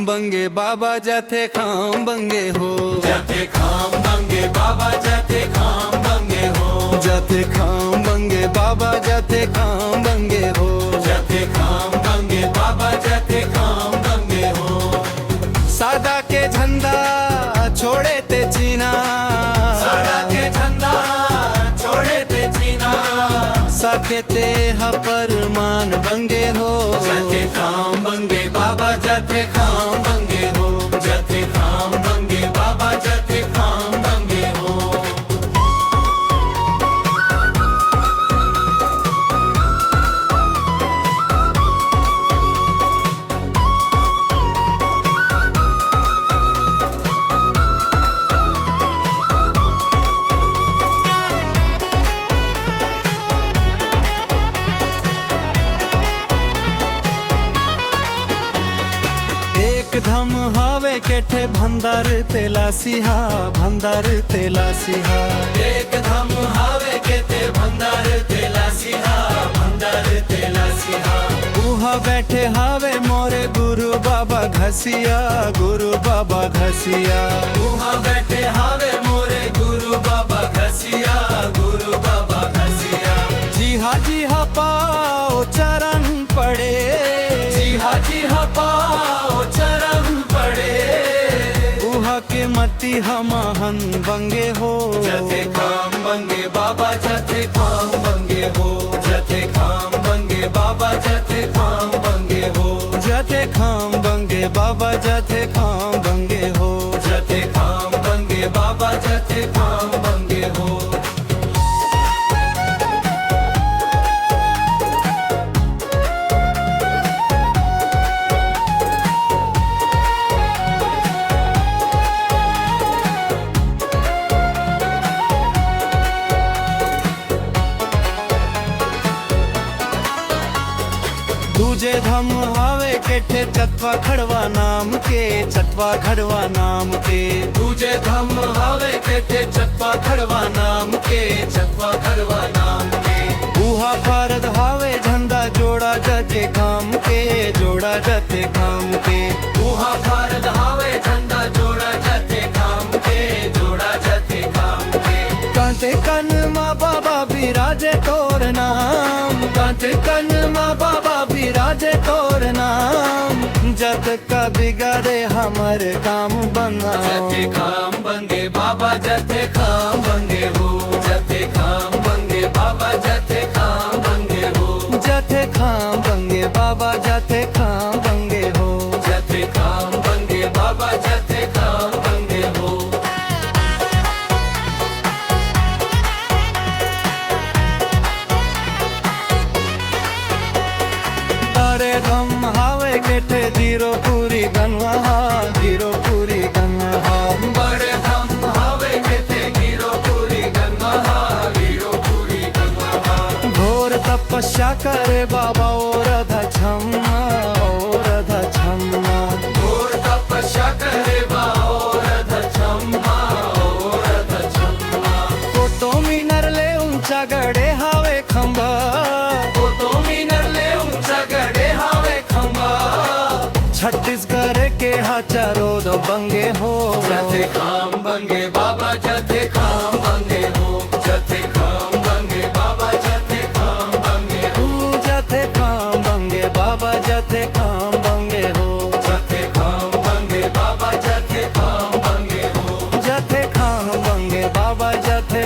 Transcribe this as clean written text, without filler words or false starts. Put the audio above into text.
खाम बंगे बाबा जाते खाम बंगे हो, जाते खाम बंगे बाबा जाते खाम बंगे हो, जाते खाम बंगे बाबा जाते खाम बंगे हो, जाते खाम बंगे बाबा जाते खाम बंगे हो। सादा के झंडा छोड़े ते चीना, सादा के झंडा छोड़े ते चीना, साके ते परमान बंगे हो, जाते खाम बंगे बाबा जाते खाम बंगे हो, जाते खाम बंगे बाबा जाते खाम बंगे हो। धम हावे केठे भंडार तेला सिहा, भंडार तेला सिहा, एक धम हावे केते भंडार तेला सिहा, भंडार तेला सिहा। उहा बैठे हावे मोरे गुरु बाबा घसिया, गुरु बाबा घसिया, उहा बैठे हावे मोरे गुरु बाबा घसिया, गुरु बाबा घसिया। जी हा पाओ चरण पड़े, जी हा पाओ चरण पड़े, उहा के मती हमहन बंगे हो, जते खाम बंगे बाबा जते खाम बंगे हो, जते खाम बंगे बाबा जते खाम बंगे हो, जते खाम बंगे बाबा जते खाम बंगे हो, जते खाम बंगे बाबा जते खाम बंगे हो। दूजे धम हावे केठे चतवा खड़वा नाम के, चतवा खड़वा नाम के, दूजे धम हावे केते चतवा खड़वा नाम के, चतवा खड़वा नाम के। उहा फरद हावे झंडा जोड़ा जते काम के, जोड़ा जते काम के, उहा भारत हावे झंडा जोड़ा जते काम के, जोड़ा जते काम के। कांटे कन माँ बाबा बिराजे तोर नाम, कांटे कन माँ बाबा बिराजे तोर नाम, जत का बिगाड़े हमर काम बनाओ, जते खाम बंगे बाबा जते खाम बंगे हो, जते खाम बंगे बाबा जते खाम बंगे हो, जते खाम बंगे बाबा जते खाम बंगे हो, जते खाम बंगे बाबा जते खाम बंगे हो। तारे धम हावे केठे जीरो पूरी गनवा, जीरो पूरी गनवा, बड़े धम हावे केते गिरो पूरी गंगा, गिरो पूरी गंगा। घोर तपस्या करे बाबा और अधा छम्मा, और अधा छम्मा, घोर तपस्या करे बा और अधछम्मा, और अधछम्मा। फोटो मीनर ले ऊंचा गड़े हावे खंबा, वो तो मीनर ले ऊंचा गड़े हावे खंबा, छत्तीसगढ़ के हजारों दो बंगे हो, जते खाम बंगे बाबा जते खाम बंगे हो, जते खाम बंगे बाबा जते खाम बंगे हो, जते खाम बंगे बाबा जते खाम बंगे हो, जते खाम बंगे बाबा जते खाम बंगे हो, जते खाम बंगे बाबा जते